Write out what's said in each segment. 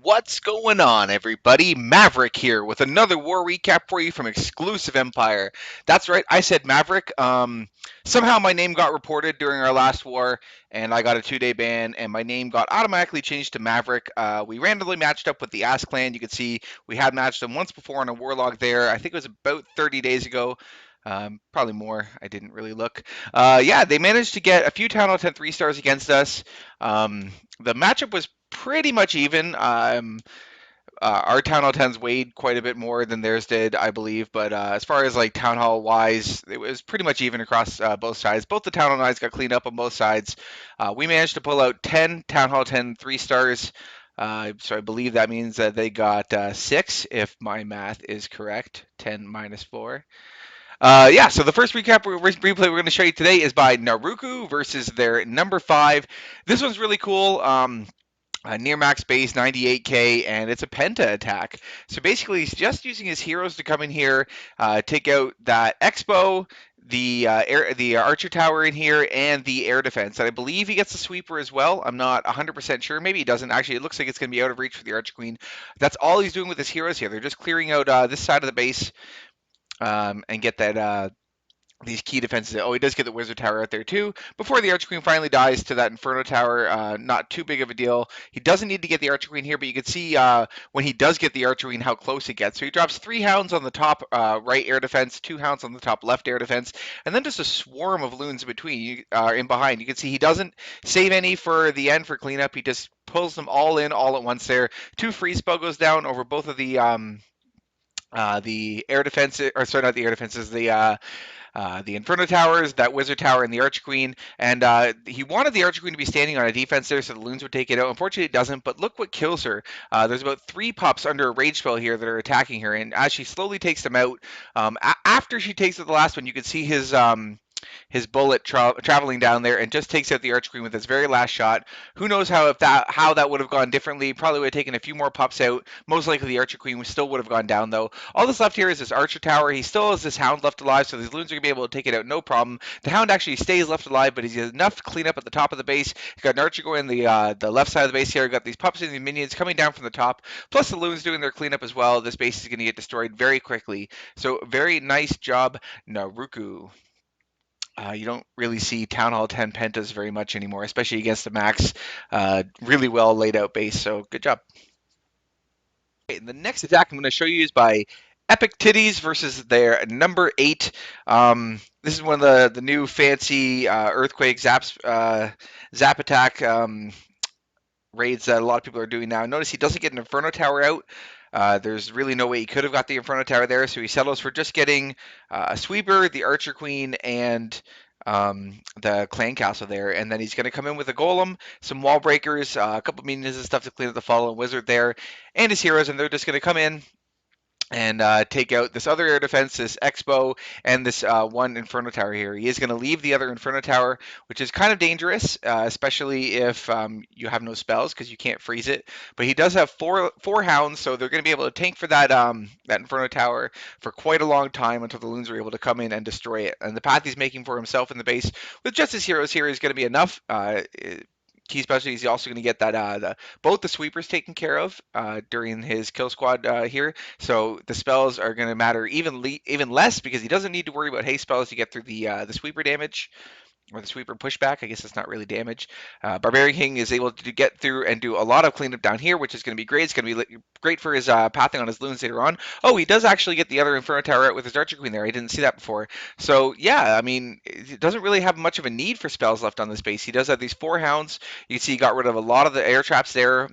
What's going on, everybody? Maverick here with another war recap for you from Exclusive Empire. That's right, I said Maverick. Somehow my name got reported during our last war, and I got a 2-day ban, and my name got automatically changed to Maverick. We randomly matched up with the Ass Clan. You can see we had matched them once before on a Warlock there. I think it was about 30 days ago. Probably more. I didn't really look. Yeah, they managed to get a few Town Hall 10 3-stars against us. The matchup was pretty much even. Our Town Hall 10s weighed quite a bit more than theirs did, I believe. But as far as like Town Hall wise, it was pretty much even across both sides. Both the Town Hall 9s got cleaned up on both sides. We managed to pull out 10 Town Hall 10 3-stars. So I believe that means that they got 6, if my math is correct. 10 minus 4. Yeah, so the first replay we're going to show you today is by Naruku versus their number 5. This one's really cool. Near max base 98k, and it's a penta attack. So basically, he's just using his heroes to come in here, take out that Expo, the archer tower in here, and the air defense. And I believe he gets the sweeper as well. I'm not 100% sure. Maybe he doesn't. Actually, it looks like it's going to be out of reach for the archer queen. That's all he's doing with his heroes here. They're just clearing out this side of the base and get that these key defenses. Oh, he does get the wizard tower out there too before the archer queen finally dies to that inferno tower. Not too big of a deal. He doesn't need to get the archer queen here, but you can see when he does get the archer queen how close he gets. So he drops 3 hounds on the top right air defense, 2 hounds on the top left air defense, and then just a swarm of loons in between, in behind. You can see he doesn't save any for the end for cleanup. He just pulls them all in all at once there. 2 freeze spell goes down over both of the air defenses, or sorry, not the air defenses, the Inferno Towers, that Wizard Tower, and the Archer Queen. And he wanted the Archer Queen to be standing on a defense there so the Loons would take it out. Unfortunately, it doesn't, but look what kills her. There's about 3 pups under a rage spell here that are attacking her, and as she slowly takes them out, after she takes out the last one, you can see his bullet traveling down there and just takes out the Archer Queen with his very last shot. Who knows how that would have gone differently? Probably would have taken a few more pups out. Most likely the Archer Queen still would have gone down though. All that's left here is this Archer Tower. He still has this Hound left alive, so these Loons are gonna be able to take it out no problem. The Hound actually stays left alive, but he's enough to clean up at the top of the base. He's got an Archer going the left side of the base here. Got these pups and the minions coming down from the top, plus the Loons doing their cleanup as well. This base is gonna get destroyed very quickly. So very nice job, Naruku. You don't really see Town Hall 10 pentas very much anymore, especially against the max. Really well laid out base, so good job. Okay, the next attack I'm going to show you is by Epic Titties versus their number 8. This is one of the new fancy Earthquake zap attack raids that a lot of people are doing now. Notice he doesn't get an Inferno Tower out. There's really no way he could have got the Inferno Tower there, so he settles for just getting a Sweeper, the Archer Queen, and the Clan Castle there. And then he's going to come in with a Golem, some Wall Breakers, a couple minions and stuff to clean up the Fallen Wizard there, and his heroes, and they're just going to come in and take out this other air defense, this Expo, and this one Inferno Tower here. He is going to leave the other Inferno Tower, which is kind of dangerous, especially if you have no spells because you can't freeze it. But he does have four Hounds, so they're going to be able to tank for that Inferno Tower for quite a long time until the Loons are able to come in and destroy it. And the path he's making for himself in the base with just his heroes here is going to be enough. Key specialty is also going to get that both the sweepers taken care of during his kill squad here. So the spells are going to matter even less because he doesn't need to worry about haste spells to get through the sweeper damage. Or the sweeper pushback, I guess it's not really damage. Barbarian King is able to get through and do a lot of cleanup down here, which is going to be great. It's going to be great for his pathing on his Loons later on. Oh, he does actually get the other Inferno Tower out with his Archer Queen there. I didn't see that before. So, yeah, I mean, it doesn't really have much of a need for spells left on this base. He does have these 4 Hounds. You can see he got rid of a lot of the air traps there.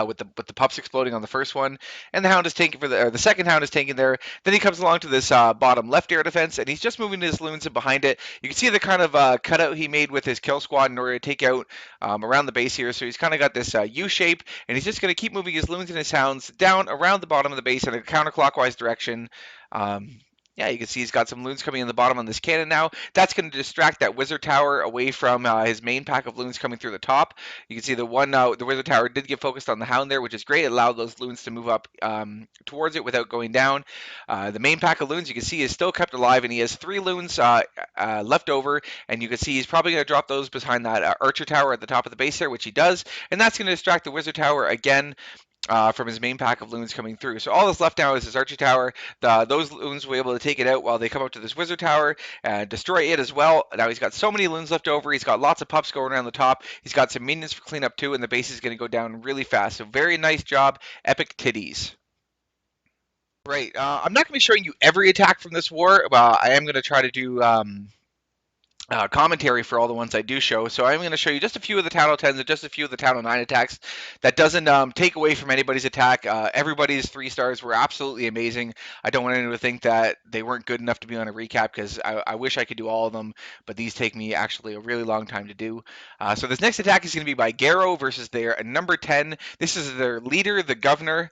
With the pups exploding on the first one, and the Hound is tanking the second Hound is tanking there. Then he comes along to this bottom left air defense, and he's just moving his Loons in behind it. You can see the kind of cutout he made with his kill squad in order to take out around the base here. So he's kind of got this U shape, and he's just going to keep moving his Loons and his Hounds down around the bottom of the base in a counterclockwise direction. Yeah, you can see he's got some Loons coming in the bottom on this cannon now. That's going to distract that Wizard Tower away from his main pack of Loons coming through the top. You can see the Wizard Tower did get focused on the Hound there, which is great. It allowed those Loons to move up towards it without going down. The main pack of Loons, you can see, is still kept alive, and he has 3 Loons left over, and you can see he's probably going to drop those behind that Archer Tower at the top of the base there, which he does, and that's going to distract the Wizard Tower again. from his main pack of loons coming through. So all that's left now is his archer tower. Those loons will be able to take it out while they come up to this wizard tower and destroy it as well. Now he's got so many loons left over. He's got lots of pups going around the top. He's got some minions for cleanup too, and the base is going to go down really fast. So very nice job, Epic Titties. Right. I'm not going to be showing you every attack from this war. I am going to try to do commentary for all the ones I do show. So I'm going to show you just a few of the Town Hall 10s and just a few of the Town Hall 9 attacks. That doesn't take away from anybody's attack. Everybody's 3 stars were absolutely amazing. I don't want anyone to think that they weren't good enough to be on a recap, because I wish I could do all of them, but these take me actually a really long time to do. So this next attack is going to be by Garrow versus their number 10. This is their leader, the governor.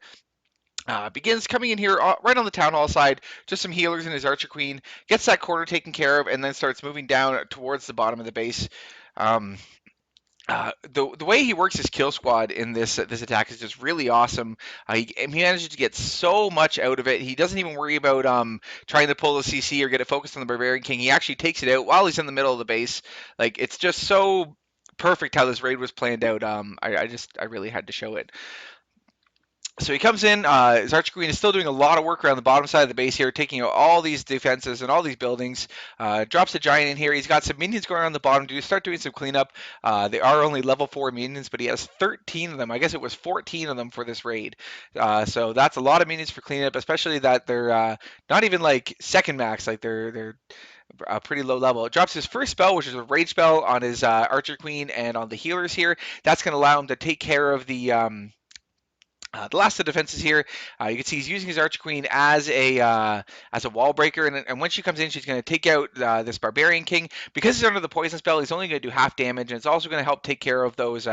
Begins coming in here right on the town hall side, just some healers and his archer queen, gets that corner taken care of, and then starts moving down towards the bottom of the base. Um, the way he works his kill squad in this attack is just really awesome. He manages to get so much out of it. He doesn't even worry about trying to pull the CC or get it focused on the Barbarian King. He actually takes it out while he's in the middle of the base. Like, it's just so perfect how this raid was planned out. I really had to show it. So he comes in, his Archer Queen is still doing a lot of work around the bottom side of the base here, taking out all these defenses and all these buildings. Drops a giant in here. He's got some minions going around the bottom to start doing some cleanup. They are only level 4 minions, but he has 13 of them. I guess it was 14 of them for this raid. So that's a lot of minions for cleanup, especially that they're not even like second max, like they're pretty low level. It drops his first spell, which is a rage spell on his Archer Queen and on the healers here. That's going to allow him to take care of the last of the defenses here. You can see he's using his Archer Queen as a wall breaker, and when she comes in, she's going to take out this Barbarian King. Because he's under the poison spell, he's only going to do half damage, and it's also going to help take care of those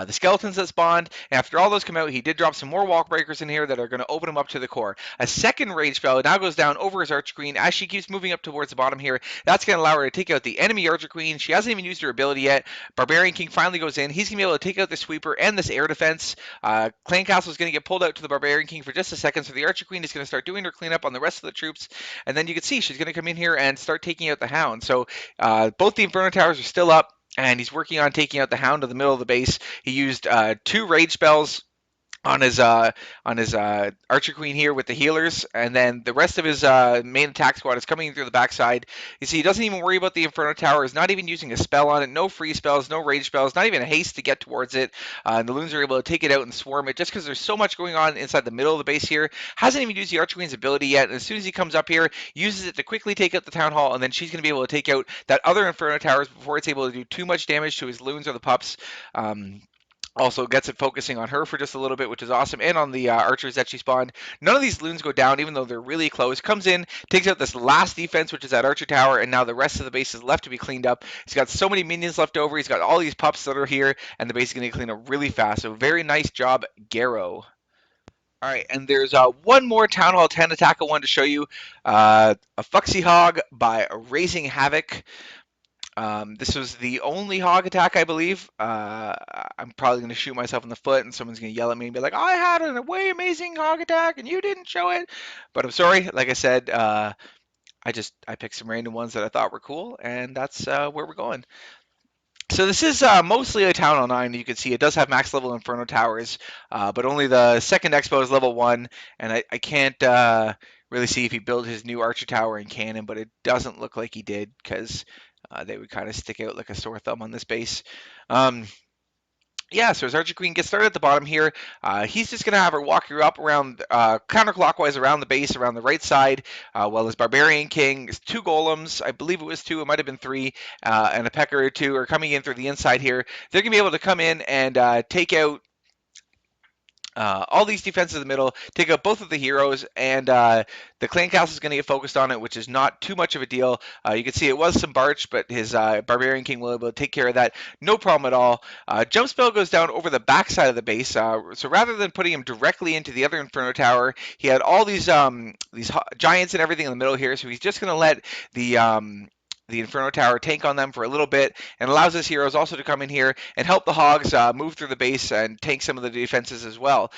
the skeletons that spawned. And after all those come out, he did drop some more walk breakers in here that are going to open him up to the core. A second rage spell now goes down over his Archer Queen as she keeps moving up towards the bottom here. That's going to allow her to take out the enemy Archer Queen. She hasn't even used her ability yet. Barbarian King finally goes in. He's going to be able to take out the sweeper and this air defense. Clan Castle is going to get pulled out to the Barbarian King for just a second, so the Archer Queen is going to start doing her cleanup on the rest of the troops. And then you can see she's going to come in here and start taking out the Hound. So both the Inferno Towers are still up, and he's working on taking out the Hound in the middle of the base. He used 2 rage spells on his Archer Queen here with the healers, and then the rest of his main attack squad is coming in through the backside. You see, he doesn't even worry about the Inferno Tower. He's not even using a spell on it. No free spells, no rage spells, not even a haste to get towards it. And the loons are able to take it out and swarm it just because there's so much going on inside the middle of the base here. Hasn't even used the Archer Queen's ability yet, and as soon as he comes up here, uses it to quickly take out the Town Hall, and then she's going to be able to take out that other Inferno Towers before it's able to do too much damage to his loons or the pups. Also gets it focusing on her for just a little bit, which is awesome, and on the archers that she spawned. None of these loons go down, even though they're really close. Comes in, takes out this last defense, which is that archer tower, and now the rest of the base is left to be cleaned up. He's got so many minions left over. He's got all these pups that are here, and the base is going to clean up really fast. So very nice job, Garrow. All right, and there's one more Town Hall 10 attack I wanted to show you. A Fuxy Hog by Raising Havoc. This was the only hog attack, I believe. I'm probably going to shoot myself in the foot, and someone's going to yell at me and be like, I had a way amazing hog attack, and you didn't show it. But I'm sorry. Like I said, I picked some random ones that I thought were cool, and that's where we're going. So this is mostly a Town Hall 9. You can see it does have max level Inferno Towers, but only the second Expo is level 1, and I can't really see if he built his new Archer Tower and cannon, but it doesn't look like he did, because they would kind of stick out like a sore thumb on this base. Yeah, so his Archer Queen gets started at the bottom here. He's just going to have her walk you up around counterclockwise around the base, around the right side, while his Barbarian King, 2 golems, I believe it was 2, it might have been 3, and a Pecker or 2 are coming in through the inside here. They're going to be able to come in and take out all these defenses in the middle, take out both of the heroes, and the Clan Castle is going to get focused on it, which is not too much of a deal. You can see it was some Barch, but his Barbarian King will be able to take care of that. No problem at all. Jump spell goes down over the backside of the base, so rather than putting him directly into the other Inferno Tower, he had all these giants and everything in the middle here, so he's just going to let the the Inferno Tower, tank on them for a little bit, and allows his heroes also to come in here and help the Hogs move through the base and tank some of the defenses as well.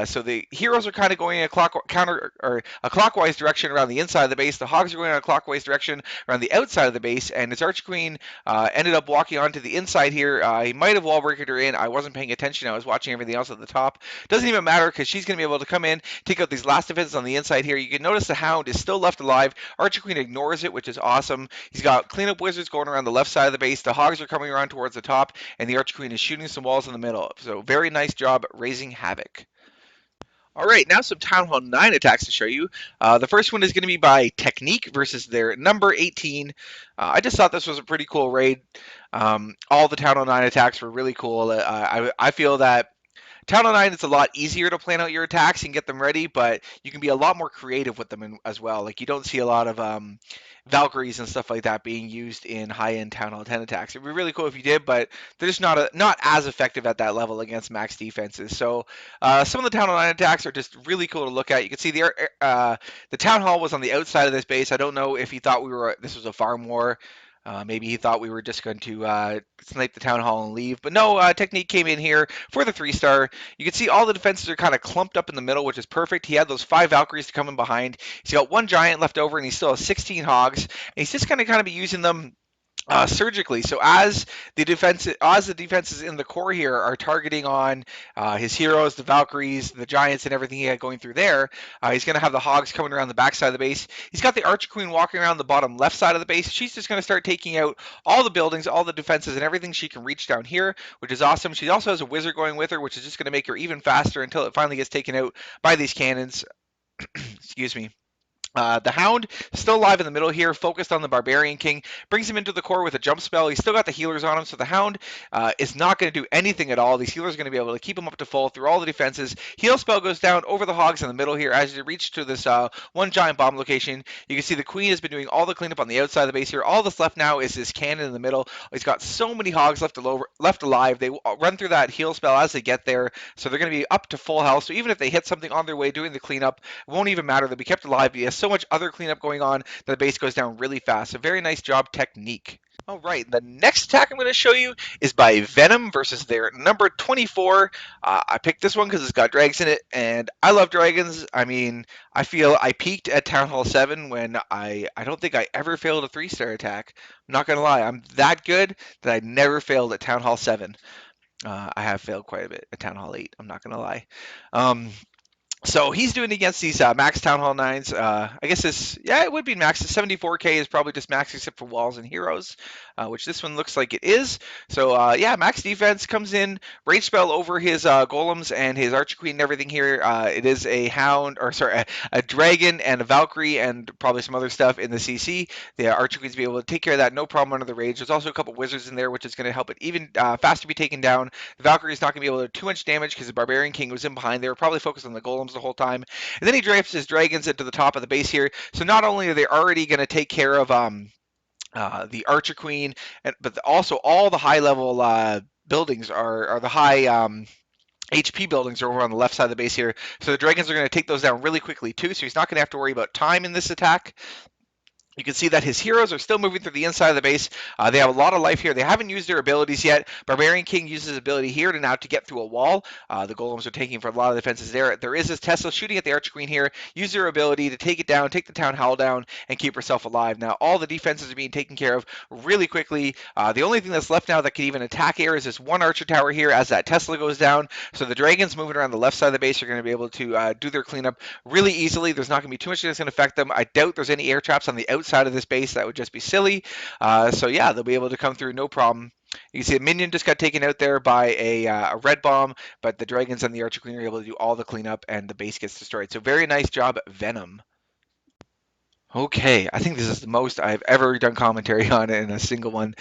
So the heroes are kind of going in a a clockwise direction around the inside of the base. The Hogs are going in a clockwise direction around the outside of the base, and his Arch Queen ended up walking onto the inside here. He might have wall breakered her in. I wasn't paying attention. I was watching everything else at the top. Doesn't even matter because she's going to be able to come in, take out these last defenses on the inside here. You can notice the Hound is still left alive. Archer Queen ignores it, which is awesome. He's got cleanup wizards going around the left side of the base. The Hogs are coming around towards the top, and the Archer Queen is shooting some walls in the middle. So very nice job raising havoc. All right, now some Town Hall 9 attacks to show you. The first one is going to be by Technique versus their number 18. I just thought this was a pretty cool raid. All the Town Hall 9 attacks were really cool. I feel that Town Hall 9 is a lot easier to plan out your attacks and get them ready, but you can be a lot more creative with them as well. Like you don't see a lot of Valkyries and stuff like that being used in high-end Town Hall 10 attacks. It'd be really cool if you did, but they're just not as effective at that level against max defenses. So some of the Town Hall 9 attacks are just really cool to look at. You can see the Town Hall was on the outside of this base. I don't know if he thought this was a farm war. Maybe he thought we were just going to snipe the Town Hall and leave. But no, Technique came in here for the 3-star. You can see all the defenses are kind of clumped up in the middle, which is perfect. He had those 5 Valkyries to come in behind. He's got 1 Giant left over, and he still has 16 Hogs. And he's just going to kind of be using them surgically. So as the defenses in the core here are targeting on his heroes, the Valkyries, the Giants, and everything he had going through there, he's going to have the Hogs coming around the backside of the base. He's got the Archer Queen walking around the bottom left side of the base. She's just going to start taking out all the buildings, all the defenses, and everything she can reach down here, which is awesome. She also has a wizard going with her, which is just going to make her even faster until it finally gets taken out by these cannons. Excuse me. The Hound still alive in the middle here, focused on the Barbarian King, brings him into the core with a jump spell. He's still got the healers on him, so the Hound is not going to do anything at all. These healers are going to be able to keep him up to full through all the defenses. Heal spell goes down over the Hogs in the middle here. As you reach to this 1 Giant Bomb location, you can see the Queen has been doing all the cleanup on the outside of the base here. All that's left now is this cannon in the middle. He's got so many Hogs left alive. They run through that heal spell as they get there, so they're going to be up to full health. So even if they hit something on their way doing the cleanup, it won't even matter. They'll be kept alive. He has so much other cleanup going on that the base goes down really fast. So very nice job, Technique. All right, the next attack I'm going to show you is by Venom versus their number 24. I picked this one because it's got dragons in it, and I love dragons. I mean, I feel I peaked at Town Hall 7 when I don't think I ever failed a 3-star attack. I'm not going to lie, I'm that good that I never failed at Town Hall 7. I have failed quite a bit at Town Hall 8, I'm not going to lie. So he's doing against these max Town Hall 9s. I guess it would be max. 74k is probably just max except for walls and heroes, which this one looks like it is. So yeah, max defense comes in, rage spell over his golems and his Archer Queen and everything here. It is a Hound, or sorry, a Dragon and a Valkyrie and probably some other stuff in the CC. The Archer Queen's be able to take care of that, no problem under the rage. There's also a couple wizards in there, which is going to help it even faster be taken down. The Valkyrie is not going to be able to do too much damage because the Barbarian King was in behind. They were probably focused on the golems the whole time. And then he drafts his dragons into the top of the base here. So not only are they already going to take care of the Archer Queen, but also all the high level buildings are the high HP buildings are over on the left side of the base here. So the dragons are going to take those down really quickly too. So he's not going to have to worry about time in this attack. You can see that his heroes are still moving through the inside of the base. They have a lot of life here. They haven't used their abilities yet. Barbarian King uses his ability here to get through a wall. The golems are taking for a lot of defenses there. There is this Tesla shooting at the Archer Queen here. Use their ability to take it down, take the Town Hall down, and keep herself alive. Now, all the defenses are being taken care of really quickly. The only thing that's left now that can even attack air is this 1 Archer Tower here as that Tesla goes down. So the dragons moving around the left side of the base are going to be able to do their cleanup really easily. There's not going to be too much that's going to affect them. I doubt there's any air traps on the outside of this base. That would just be silly. So yeah, they'll be able to come through no problem. You can see a minion just got taken out there by a red bomb, but the dragons and the Archer Queen are able to do all the cleanup and the base gets destroyed. So very nice job, Venom. Okay, I think this is the most I've ever done commentary on in a single one.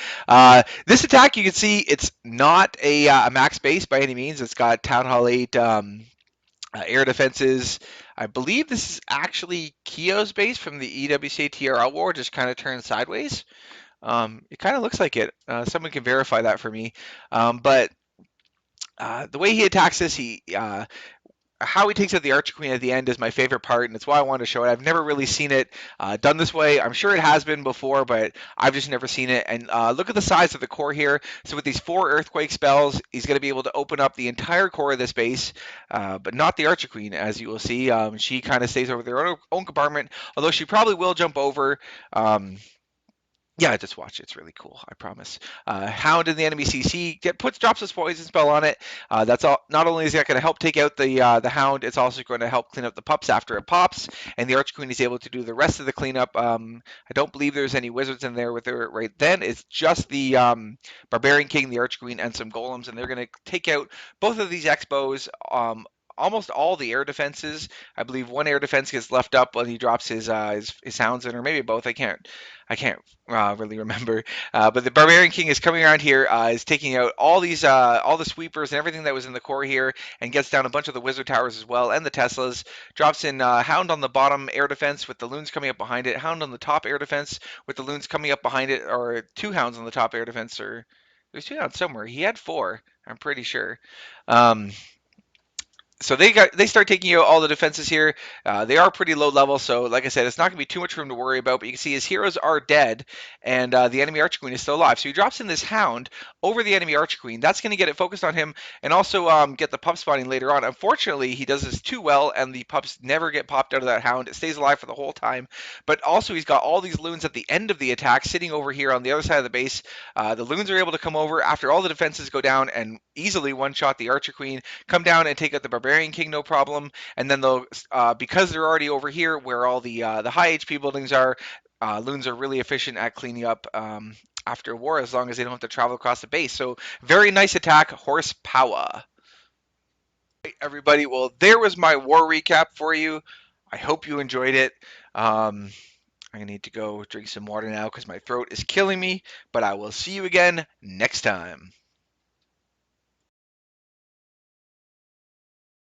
This attack, you can see it's not a max base by any means. It's got Town Hall 8 air defenses. I believe this is actually Keo's base from the EWC TRL war, just kind of turned sideways. It kind of looks like it. Someone can verify that for me. But the way he attacks this, how he takes out the Archer Queen at the end is my favorite part, and it's why I wanted to show it. I've never really seen it done this way. I'm sure it has been before, but I've just never seen it. And look at the size of the core here. So with these 4 Earthquake spells, he's going to be able to open up the entire core of this base, but not the Archer Queen, as you will see. She kind of stays over their own compartment, although she probably will jump over. Um, yeah, just watch. It's really cool. I promise. Hound in the enemy CC drops his poison spell on it. That's all. Not only is that going to help take out the Hound, it's also going to help clean up the pups after it pops, and the Arch Queen is able to do the rest of the cleanup. I don't believe there's any wizards in there with her right then. It's just the Barbarian King, the Arch Queen, and some golems, and they're going to take out both of these Expos. Almost all the air defenses. I believe one air defense gets left up when he drops his hounds in, or maybe both. I can't really remember. But the Barbarian King is coming around here, is taking out all the sweepers and everything that was in the core here, and gets down a bunch of the wizard towers as well, and the Teslas. Drops in Hound on the bottom air defense with the loons coming up behind it. Hound on the top air defense with the loons coming up behind it, or 2 Hounds on the top air defense, or there's 2 Hounds somewhere. He had 4, I'm pretty sure. Um, so they start taking out all the defenses here. They are pretty low level, so like I said, it's not going to be too much for him to worry about. But you can see his heroes are dead, and the enemy Archer Queen is still alive. So he drops in this Hound over the enemy Archer Queen. That's going to get it focused on him, and also get the pup spawning later on. Unfortunately, he does this too well, and the pups never get popped out of that Hound. It stays alive for the whole time. But also, he's got all these loons at the end of the attack, sitting over here on the other side of the base. The loons are able to come over after all the defenses go down and easily one-shot the Archer Queen, come down and take out the Barbarian King, no problem. And then they'll, because they're already over here where all the high HP buildings are, loons are really efficient at cleaning up after war, as long as they don't have to travel across the base. So very nice attack, horsepower. Right, everybody, well, there was my war recap for you. I hope you enjoyed it. I need to go drink some water now because my throat is killing me, but I will see you again next time.